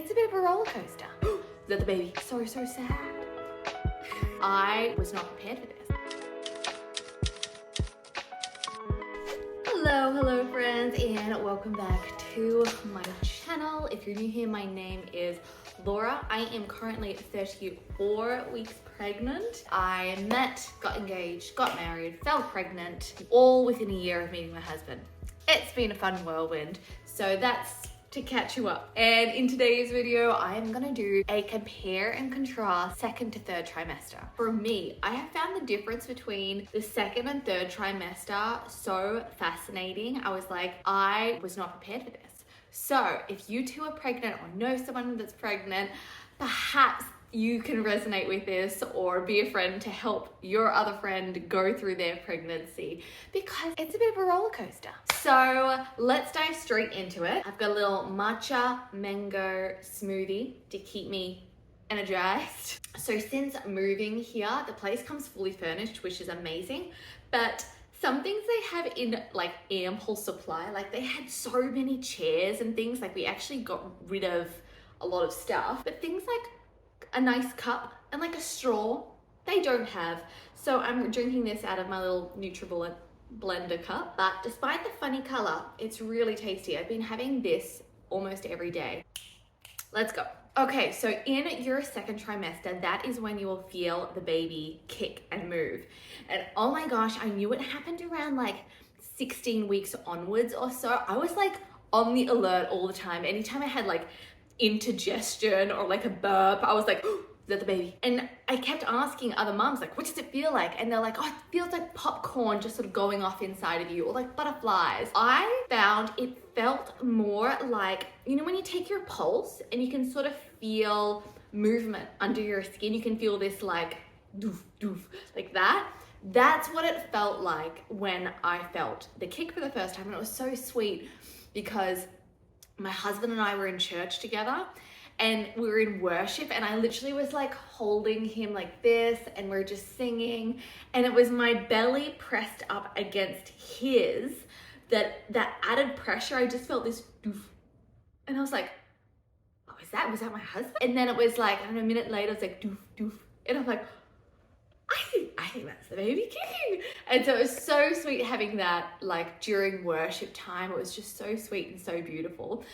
it's a bit of a roller coaster. Is that the baby? So sad. I was not prepared for this. Hello friends, and welcome back to my channel. If you're new here, my name is Laura. I am currently 34 weeks pregnant. I met, got engaged, got married, fell pregnant, all within a year of meeting my husband. It's been a fun whirlwind, so that's to catch you up. And in today's video, I am gonna do a compare and contrast second to third trimester. For me, I have found the difference between the second and third trimester so fascinating. I was like, I was not prepared for this. So if you two are pregnant or know someone that's pregnant, perhaps you can resonate with this or be a friend to help your other friend go through their pregnancy, because it's a bit of a roller coaster. So let's dive straight into it. I've got a little matcha mango smoothie to keep me energized. So since moving here, the place comes fully furnished, which is amazing, but some things they have in like ample supply. Like they had so many chairs and things, like we actually got rid of a lot of stuff, but things like a nice cup and like a straw, they don't have. So I'm drinking this out of my little NutriBullet blender cup, but despite the funny color, it's really tasty. I've been having this almost every day. Let's go. Okay, so in your second trimester, that is when you will feel the baby kick and move. And oh my gosh, I knew it happened around like 16 weeks onwards or so. I was like on the alert all the time. Anytime I had like indigestion or like a burp, I was like, oh, is that the baby? And I kept asking other moms, like, what does it feel like? And they're like, oh, it feels like popcorn just sort of going off inside of you, or like butterflies. I found it felt more like, you know, when you take your pulse and you can sort of feel movement under your skin, you can feel this like doof, doof, like that. That's what it felt like when I felt the kick for the first time. And it was so sweet because my husband and I were in church together and we were in worship, and I literally was like holding him like this and we're just singing, and it was my belly pressed up against his, that added pressure. I just felt this doof, and I was like, oh, was that my husband? And then it was like, I don't know, a minute later, it's like doof, doof, and I'm like, I think that's the baby kicking. And so it was so sweet having that like during worship time. It was just so sweet and so beautiful.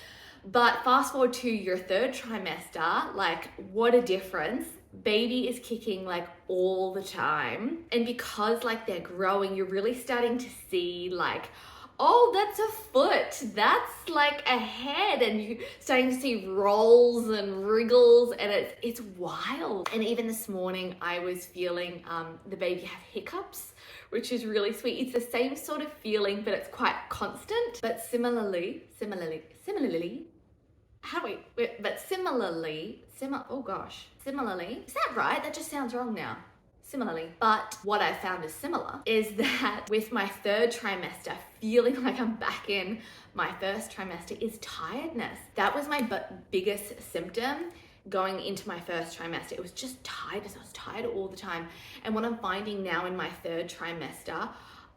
But fast forward to your third trimester, like what a difference. Baby is kicking like all the time. And because like they're growing, you're really starting to see like, oh, that's a foot, that's like a head, and you're starting to see rolls and wriggles, and it's wild. And even this morning I was feeling the baby have hiccups, which is really sweet. It's the same sort of feeling, but it's quite constant. But similarly, is that right? That just sounds wrong now. Similarly, but what I found is similar is that with my third trimester, feeling like I'm back in my first trimester, is tiredness. That was my biggest symptom going into my first trimester. It was just tiredness. I was tired all the time. And what I'm finding now in my third trimester,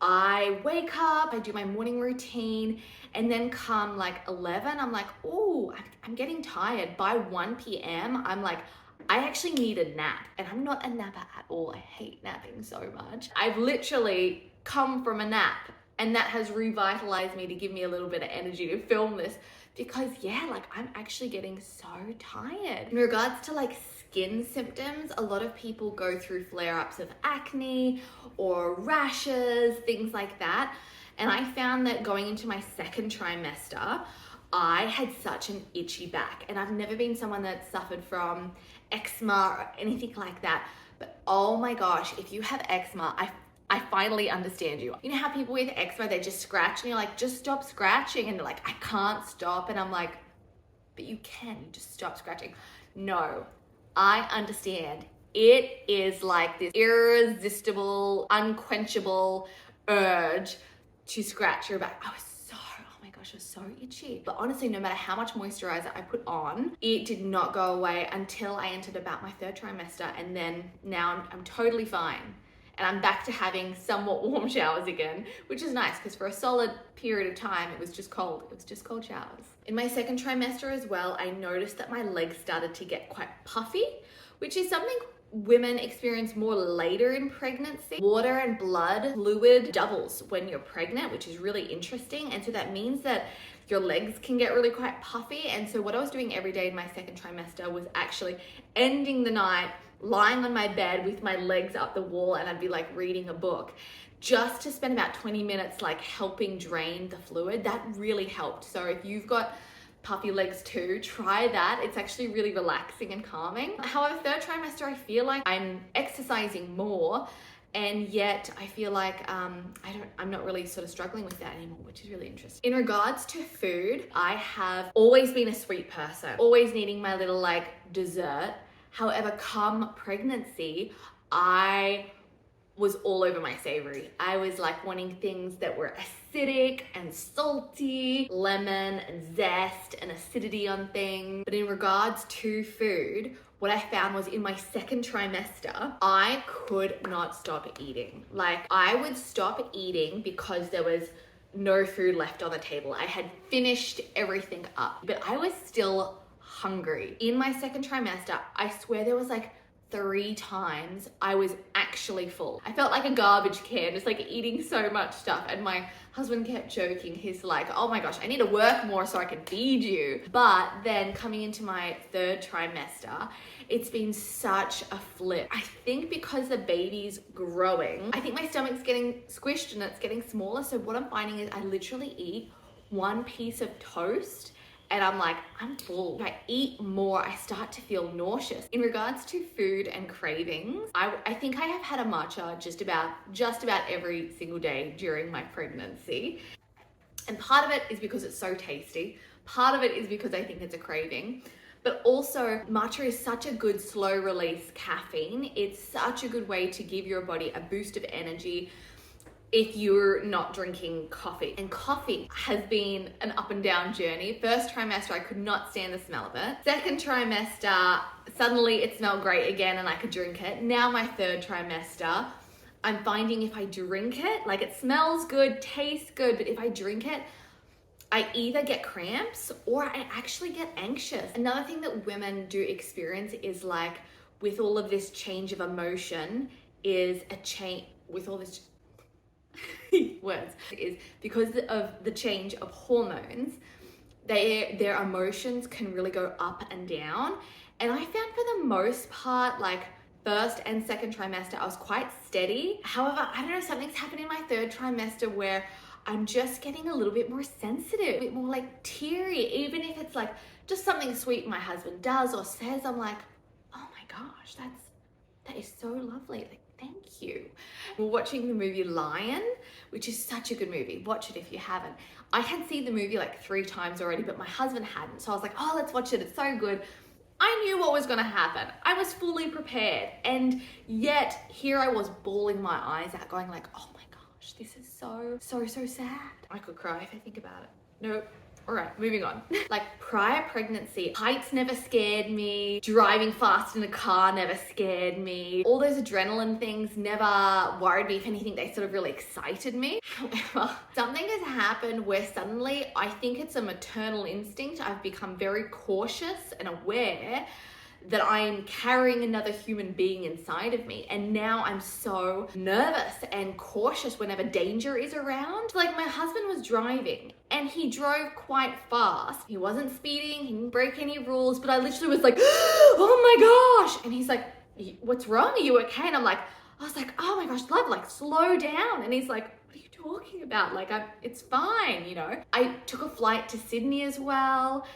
I wake up, I do my morning routine, and then come like 11, I'm like, oh, I'm getting tired. By 1 p.m., I'm like, I actually need a nap, and I'm not a napper at all. I hate napping so much. I've literally come from a nap, and that has revitalized me to give me a little bit of energy to film this, because yeah, like I'm actually getting so tired. In regards to like skin symptoms, a lot of people go through flare-ups of acne or rashes, things like that. And I found that going into my second trimester, I had such an itchy back, and I've never been someone that suffered from eczema or anything like that. But oh my gosh, if you have eczema, I finally understand you. You know how people with eczema, they just scratch and you're like, just stop scratching. And they're like, I can't stop. And I'm like, but you can, you just stop scratching. No, I understand. It is like this irresistible, unquenchable urge to scratch your back. I was so itchy. But honestly, no matter how much moisturizer I put on, it did not go away until I entered about my third trimester. And then now I'm totally fine. And I'm back to having somewhat warm showers again, which is nice because for a solid period of time, it was just cold. It was just cold showers. In my second trimester as well, I noticed that my legs started to get quite puffy, which is something women experience more later in pregnancy. Water and blood fluid doubles when you're pregnant, which is really interesting. And so that means that your legs can get really quite puffy. And so what I was doing every day in my second trimester was actually ending the night lying on my bed with my legs up the wall, and I'd be like reading a book just to spend about 20 minutes like helping drain the fluid. That really helped. So if you've got puffy legs too, try that. It's actually really relaxing and calming. However, third trimester, I feel like I'm exercising more, and yet I feel like I'm not really sort of struggling with that anymore, which is really interesting. In regards to food, I have always been a sweet person, always needing my little like dessert. However, come pregnancy, I was all over my savory. I was like wanting things that were acidic and salty, lemon and zest and acidity on things. But in regards to food, what I found was in my second trimester, I could not stop eating. Like I would stop eating because there was no food left on the table. I had finished everything up, but I was still hungry. In my second trimester, I swear there was like 3 times I was actually full. I felt like a garbage can, just like eating so much stuff. And my husband kept joking. He's like, oh my gosh, I need to work more so I can feed you. But then coming into my third trimester, it's been such a flip. I think because the baby's growing, I think my stomach's getting squished and it's getting smaller. So what I'm finding is I literally eat 1 piece of toast and I'm like, I'm full. If I eat more, I start to feel nauseous. In regards to food and cravings, I think I have had a matcha just about every single day during my pregnancy. And part of it is because it's so tasty. Part of it is because I think it's a craving. But also, matcha is such a good slow release caffeine. It's such a good way to give your body a boost of energy if you're not drinking coffee. And coffee has been an up and down journey. First trimester, I could not stand the smell of it. Second trimester, suddenly it smelled great again and I could drink it. Now my third trimester, I'm finding if I drink it, like it smells good, tastes good, but if I drink it, I either get cramps or I actually get anxious. Another thing that women do experience is like with all of this change of emotion is a change, with all this words, is because of the change of hormones, their emotions can really go up and down. And I found for the most part, like first and second trimester, I was quite steady. However, I don't know, something's happened in my third trimester where I'm just getting a little bit more sensitive, a bit more like teary. Even if it's like just something sweet my husband does or says, I'm like, oh my gosh, that is so lovely. Like, thank you. We're watching the movie Lion, which is such a good movie. Watch it if you haven't. I had seen the movie like 3 times already, but my husband hadn't. So I was like, oh, let's watch it. It's so good. I knew what was going to happen. I was fully prepared. And yet here I was bawling my eyes out going like, oh my gosh, this is so sad. I could cry if I think about it. Nope. All right, moving on. Like prior pregnancy, heights never scared me. Driving fast in a car never scared me. All those adrenaline things never worried me. If anything, they sort of really excited me. However, something has happened where suddenly I think it's a maternal instinct. I've become very cautious and aware that I'm carrying another human being inside of me. And now I'm so nervous and cautious whenever danger is around. Like my husband was driving and he drove quite fast. He wasn't speeding, he didn't break any rules, but I literally was like, oh my gosh. And he's like, what's wrong? Are you okay? And I was like, oh my gosh, love, like slow down. And he's like, what are you talking about? Like, it's fine, you know? I took a flight to Sydney as well.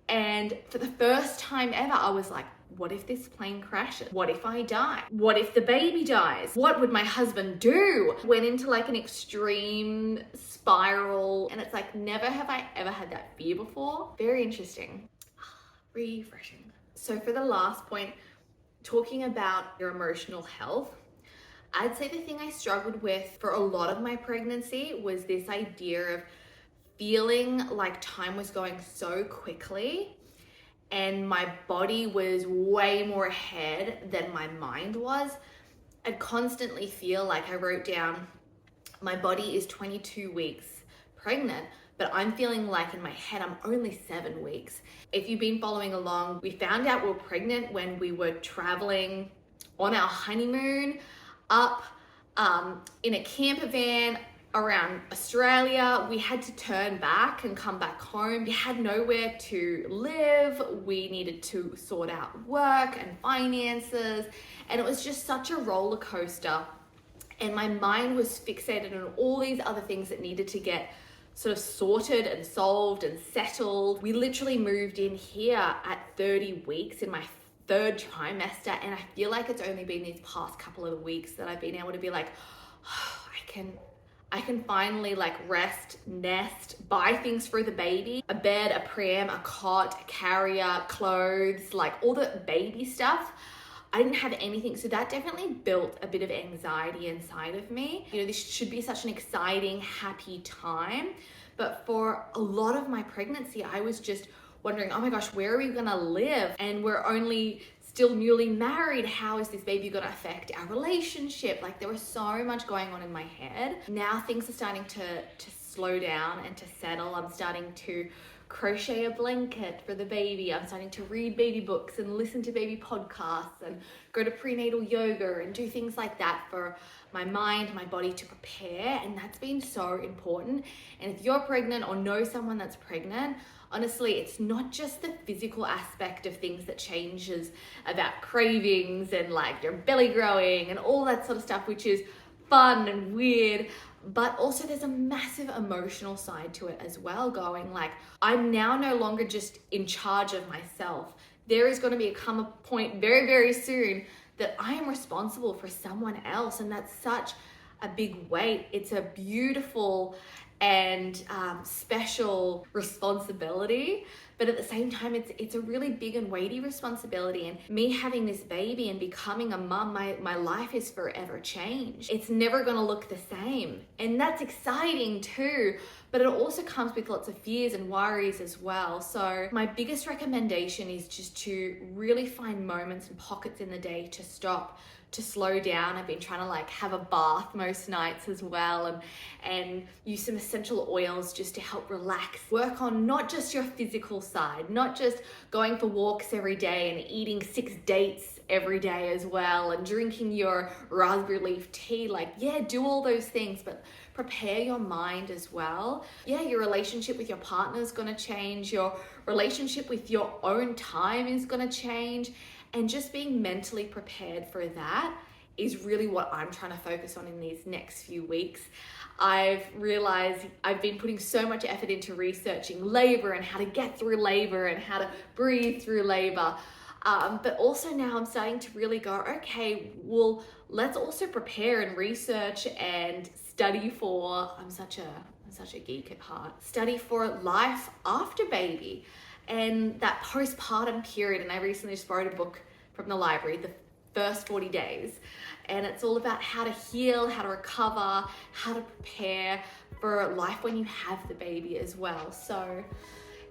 And for the first time ever, I was like, what if this plane crashes? What if I die? What if the baby dies? What would my husband do? Went into like an extreme spiral. And it's like, never have I ever had that fear before. Very interesting. Refreshing. So for the last point, talking about your emotional health, I'd say the thing I struggled with for a lot of my pregnancy was this idea of feeling like time was going so quickly and my body was way more ahead than my mind was. I'd constantly feel like, I wrote down, my body is 22 weeks pregnant, but I'm feeling like in my head, I'm only 7 weeks. If you've been following along, we found out we were pregnant when we were traveling on our honeymoon up in a camper van around Australia. We had to turn back and come back home. We had nowhere to live. We needed to sort out work and finances, and it was just such a roller coaster. And my mind was fixated on all these other things that needed to get sort of sorted and solved and settled. We literally moved in here at 30 weeks in my 3rd trimester, and I feel like it's only been these past couple of weeks that I've been able to be like, oh, I can finally like rest, nest, buy things for the baby, a bed, a pram, a cot, a carrier, clothes, like all the baby stuff. I didn't have anything, so that definitely built a bit of anxiety inside of me. You know, this should be such an exciting, happy time, but for a lot of my pregnancy, I was just wondering, oh my gosh, where are we gonna live? And we're only still newly married. How is this baby gonna affect our relationship? Like, there was so much going on in my head. Now things are starting to slow down and to settle. I'm starting to crochet a blanket for the baby. I'm starting to read baby books and listen to baby podcasts and go to prenatal yoga and do things like that for my mind, my body to prepare. And that's been so important. And if you're pregnant or know someone that's pregnant, honestly, it's not just the physical aspect of things that changes about cravings and like your belly growing and all that sort of stuff, which is fun and weird, but also there's a massive emotional side to it as well, going like, I'm now no longer just in charge of myself. There is going to come a point very, very soon that I am responsible for someone else, and that's such a big weight. It's a beautiful and special responsibility, but at the same time, it's a really big and weighty responsibility. And me having this baby and becoming a mum, my life is forever changed. It's never gonna look the same, and that's exciting too, but it also comes with lots of fears and worries as well. So my biggest recommendation is just to really find moments and pockets in the day to stop, to slow down. I've been trying to like have a bath most nights as well, and use some essential oils just to help relax. Work on not just your physical side, not just going for walks every day and eating 6 dates every day as well, and drinking your raspberry leaf tea. Like, yeah, do all those things, but prepare your mind as well. Yeah, your relationship with your partner is gonna change. Your relationship with your own time is gonna change. And just being mentally prepared for that is really what I'm trying to focus on in these next few weeks. I've realized I've been putting so much effort into researching labor and how to get through labor and how to breathe through labor. But also now I'm starting to really go, okay, well, let's also prepare and research and study for, I'm such a geek at heart, study for life after baby and that postpartum period. And I recently just borrowed a book from the library, The First 40 Days. And it's all about how to heal, how to recover, how to prepare for life when you have the baby as well. So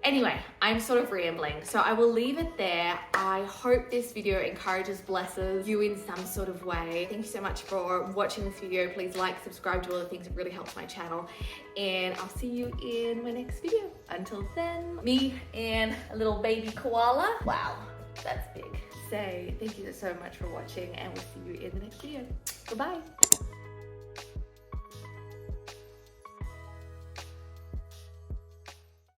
anyway, I'm sort of rambling, so I will leave it there. I hope this video encourages, blesses you in some sort of way. Thank you so much for watching this video. Please like, subscribe, do all the things. It really helps my channel. And I'll see you in my next video. Until then, me and a little baby koala. Wow, that's big. Say thank you so much for watching, and we'll see you in the next video. Bye-bye.